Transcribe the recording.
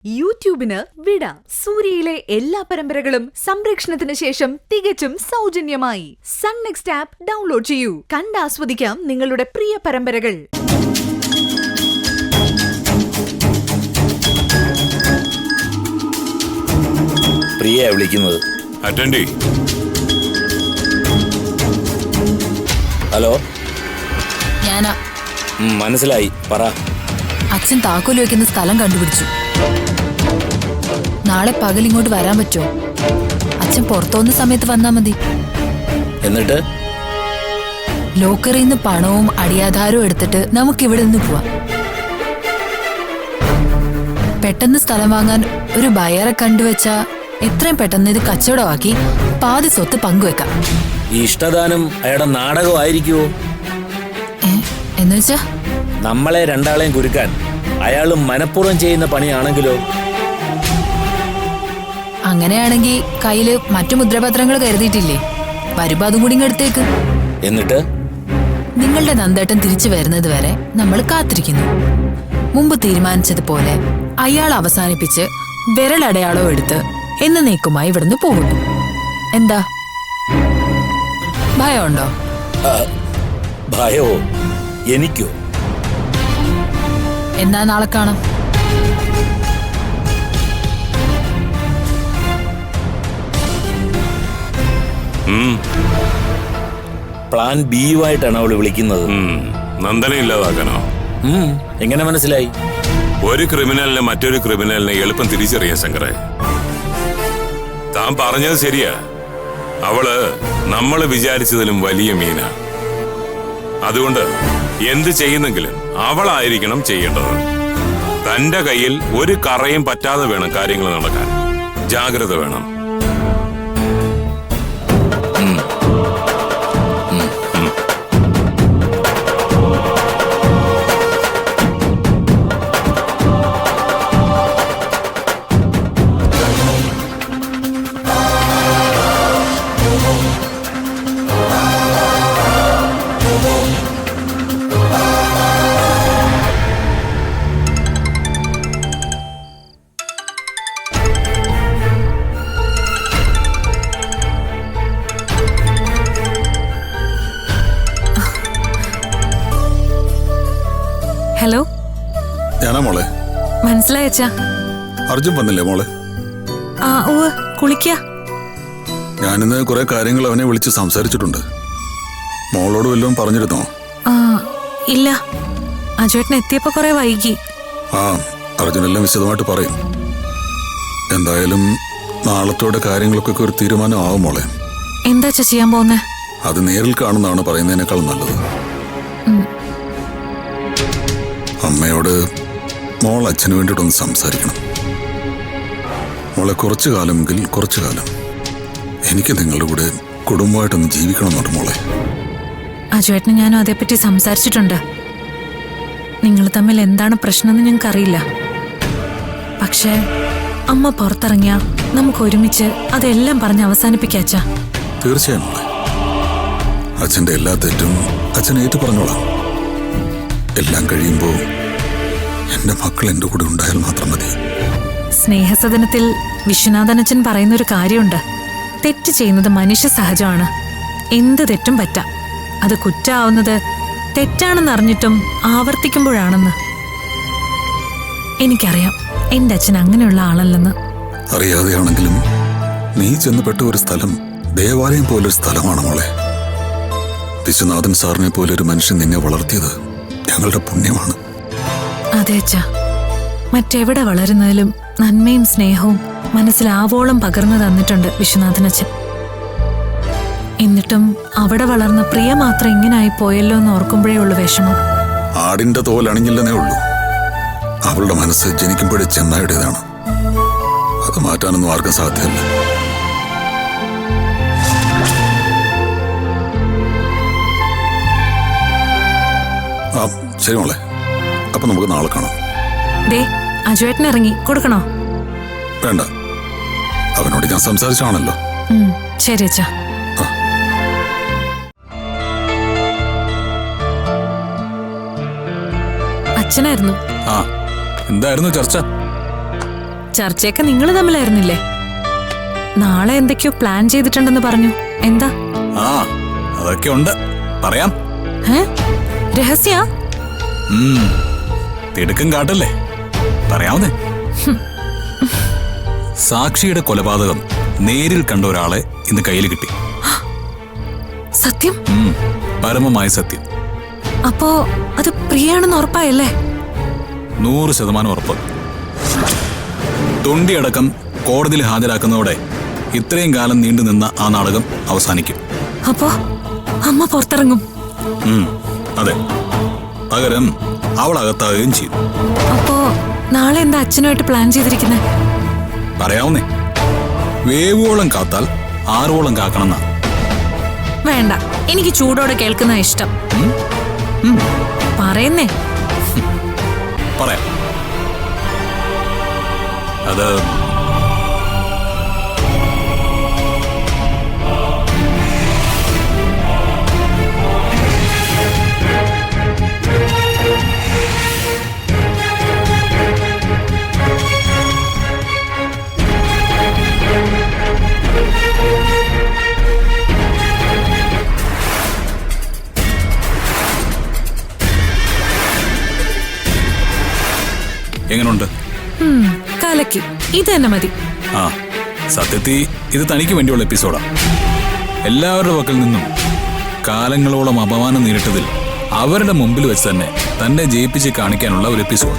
യൂട്യൂബിന് വിട. സൂര്യയിലെ എല്ലാ പരമ്പരകളും സംരക്ഷണത്തിന് ശേഷം തികച്ചും സൗജന്യമായി സൺ നെക്സ്റ്റ് ആപ്പ് ഡൗൺലോഡ് ചെയ്യൂ. കണ്ടാസ്വദിക്കാം നിങ്ങളുടെ പ്രിയ പരമ്പരകൾ. പ്രിയ വിളിക്കുന്നത്. അറ്റൻഡ്. ഹലോ, ഞാനാ. മനസ്സിലായി, പറ. അച്ഛൻ താക്കോല് വെക്കുന്ന സ്ഥലം കണ്ടുപിടിച്ചു. നാളെ പകൽ ഇങ്ങോട്ട് വരാൻ പറ്റുമോ? അച്ഛൻ പുറത്തുവന്ന സമയത്ത് വന്നാ മതി. എന്നിട്ട് ലോക്കറിൽ നിന്ന് പണവും അടിയാധാരവും എടുത്തിട്ട് നമുക്ക് ഇവിടെ നിന്ന് പോവാം. പെട്ടെന്ന് സ്ഥലം വാങ്ങാൻ ഒരു ബയറെ കണ്ടുവച്ചാ എത്രയും പെട്ടെന്ന് ഇത് കച്ചവടമാക്കി പാതി സ്വത്ത് പങ്കുവെക്കാം. ഈ ഇഷ്ടദാനം അയാളുടെ നാടകമായിരിക്കുവോ? എന്നുവെച്ചാ നമ്മളെ രണ്ടാളെയും കുരുക്കാൻ അയാൾ മനഃപൂർവ്വം ചെയ്യുന്ന പണിയാണെങ്കിലോ? അങ്ങനെയാണെങ്കിൽ കയ്യില് മറ്റു മുദ്രപത്രങ്ങൾ കരുതിയിട്ടില്ലേ? വരുമ്പോ അതും കൂടി എടുത്തേക്ക്. എന്നിട്ട് നിങ്ങളുടെ നന്ദേട്ടൻ തിരിച്ചു വരുന്നത് വരെ നമ്മൾ കാത്തിരിക്കുന്നു. മുമ്പ് തീരുമാനിച്ചതുപോലെ അയാൾ അവസാനിപ്പിച്ച് വിരലടയാളവും എടുത്ത് എന്നേക്കുമായി ഇവിടുന്ന് പോകുന്നു. എന്താ, ഭയമുണ്ടോ? ഭയമോ? എനിക്കോ? എന്നാ നാളെ കാണാം. പ്ലാൻ ബിയുമായിട്ടാണ് അവള് വിളിക്കുന്നത്. നന്ദനെ ഇല്ലാതാക്കാനോ? എങ്ങനെ മനസ്സിലായി? ഒരു ക്രിമിനലിനെ മറ്റൊരു ക്രിമിനലിനെ എളുപ്പം തിരിച്ചറിയാൻ ശങ്കറെ. താൻ പറഞ്ഞത് ശരിയാ. അവള് നമ്മള് വിചാരിച്ചതിലും വലിയ മീനാ. അതുകൊണ്ട് എന്ത് ചെയ്യുന്നെങ്കിലും അവളായിരിക്കണം ചെയ്യേണ്ടത്. തന്റെ കയ്യിൽ ഒരു കറയും പറ്റാതെ വേണം കാര്യങ്ങൾ നടക്കാൻ. ജാഗ്രത വേണം. ഹലോ, ഞാനാ മോളെ. മനസ്സിലായച്ചാ? അർജുൻ വന്നില്ലേ മോളെ? ആ, ഓ, കുളിക്ക. ഞാനിന്ന് കുറെ കാര്യങ്ങൾ അവനെ വിളിച്ച് സംസാരിച്ചിട്ടുണ്ട്. മോളോട് വല്ലതും പറഞ്ഞിരുന്നോ? ആ, ഇല്ല. അജുവേട്ടൻ എത്തിയപ്പോ കുറെ വൈകി. ആ, അർജുനെല്ലാം വിശദമായിട്ട് പറയും. എന്തായാലും നാളത്തോടെ കാര്യങ്ങൾക്കൊക്കെ ഒരു തീരുമാനം ആവും മോളെ. എന്താ ചെയ്യാൻ പോകുന്നേ? അത് നേരിൽ കാണുന്നതാണ് പറയുന്നതിനേക്കാൾ നല്ലത്. അമ്മയോട് മോൾ അച്ഛന് വേണ്ടിയിട്ടൊന്ന് സംസാരിക്കണം. മോളെ കുറച്ചു കാലമെങ്കിൽ കുറച്ചു കാലം എനിക്ക് നിങ്ങളുടെ കൂടെ കുടുംബമായിട്ടൊന്ന് ജീവിക്കണമെന്നുണ്ട് മോളെ. അജുവേട്ടന് ഞാനും അതേപ്പറ്റി സംസാരിച്ചിട്ടുണ്ട്. നിങ്ങൾ തമ്മിൽ എന്താണ് പ്രശ്നമെന്ന് ഞങ്ങൾക്കറിയില്ല. പക്ഷേ അമ്മ പുറത്തിറങ്ങിയ നമുക്ക് ഒരുമിച്ച് അതെല്ലാം പറഞ്ഞ് അവസാനിപ്പിക്കാച്ചാ. തീർച്ചയായും മോളെ. അച്ഛൻ്റെ എല്ലാ തെറ്റും അച്ഛൻ ഏറ്റു പറഞ്ഞോളാം. എല്ലാം കഴിയുമ്പോൾ എന്റെ മക്കൾ എന്റെ കൂടെ ഉണ്ടായാൽ മാത്രം മതി. സ്നേഹസദനത്തിൽ വിശ്വനാഥനച്ഛൻ പറയുന്നൊരു കാര്യമുണ്ട്. തെറ്റ് ചെയ്യുന്നത് മനുഷ്യ സഹജമാണ്. എന്ത് തെറ്റും പറ്റാം. അത് കുറ്റമാവുന്നത് തെറ്റാണെന്ന് അറിഞ്ഞിട്ടും ആവർത്തിക്കുമ്പോഴാണെന്ന്. എനിക്കറിയാം എന്റെ അച്ഛൻ അങ്ങനെയുള്ള ആളല്ലെന്ന്. അറിയാതെയാണെങ്കിലും നീ ചെന്നപ്പെട്ട ഒരു സ്ഥലം ദേവാലയം പോലൊരു സ്ഥലമാണ് മോളെ. വിശ്വനാഥൻ സാറിനെ പോലെ ഒരു മനുഷ്യൻ നിന്നെ വളർത്തിയത് ഞങ്ങളുടെ പുണ്യമാണ്. അതെ അച്ഛാ, മറ്റെവിടെ വളരുന്നതിലും നന്മയും സ്നേഹവും മനസ്സിലാവോളം പകർന്നു തന്നിട്ടുണ്ട് വിശ്വനാഥനച്ഛൻ. എന്നിട്ടും അവിടെ വളർന്ന പ്രിയ മാത്രം ഇങ്ങനായി പോയല്ലോ എന്ന് ഓർക്കുമ്പോഴേ ഉള്ളു വിഷമം. ആടിന്റെ തോൽ അണിഞ്ഞില്ലെന്നേ ഉള്ളൂ. അവളുടെ മനസ്സ് ജനിക്കുമ്പോഴേ ചെന്നായുടേതാണ്. അത് മാറ്റാനൊന്നും ആർക്കും സാധ്യമല്ല. ആ, ശരി മോളെ. അപ്പൊ നമുക്ക് നാളെ കാണാം. ദേ, അജുവേട്ടൻ ഇറങ്ങി കൊടുക്കണോ? വേണ്ട, അവനോട് ഞാൻ സംസാരിച്ചാണല്ലോ. ശരി അച്ഛാ. അച്ഛനായിരുന്നു. ആ, എന്തായിരുന്നു ചർച്ച? ചർച്ചയൊക്കെ നിങ്ങൾ തമ്മിലായിരുന്നില്ലേ? നാളെ എന്തൊക്കെയോ പ്ലാൻ ചെയ്തിട്ടുണ്ടെന്ന് പറഞ്ഞു. എന്താ? ആ അതൊക്കെ ഉണ്ട്, പറയാം. രഹസ്യ? തിടുക്കം കാട്ടല്ലേ, പറയാവുന്നേ. സാക്ഷിയുടെ കൊലപാതകം നേരിൽ കണ്ട ഒരാളെ ഇന്ന് കയ്യിൽ കിട്ടി. സത്യം? പരമമായ സത്യം. അപ്പോ അത് പ്രിയാണെന്ന് ഉറപ്പായല്ലേ? 100% ഉറപ്പ്. തൊണ്ടിയടക്കം കോടതിയിൽ ഹാജരാക്കുന്നതോടെ ഇത്രയും കാലം നീണ്ടു നിന്ന ആ നാടകം അവസാനിക്കും. അപ്പോ അമ്മ പുറത്തിറങ്ങും? അതെ, പകരം അവൾ അകത്താകുകയും ചെയ്യും. അപ്പോ നാളെ എന്താ അച്ഛനുമായിട്ട് പ്ലാൻ ചെയ്തിരിക്കുന്നത്? പറയാവുന്നേ, വേവോളം കാത്താൽ ആറോളം കാക്കണമെന്നാ. വേണ്ട, എനിക്ക് ചൂടോടെ കേൾക്കുന്ന ഇഷ്ടം. പറയുന്നേ. പറയാം. അത് എങ്ങനുണ്ട്? കലക്കി. ഇത് തന്നെ മതി. ആ, സത്യത്തിൽ ഇത് തനിക്ക് വേണ്ടിയുള്ള എപ്പിസോഡാ. എല്ലാവരുടെ പക്കൽ നിന്നും കാലങ്ങളോളം അപമാനം നേരിട്ടതിൽ അവരുടെ മുമ്പിൽ വെച്ച് തന്നെ തന്നെ ജയിപ്പിച്ച് കാണിക്കാനുള്ള ഒരു എപ്പിസോഡ്.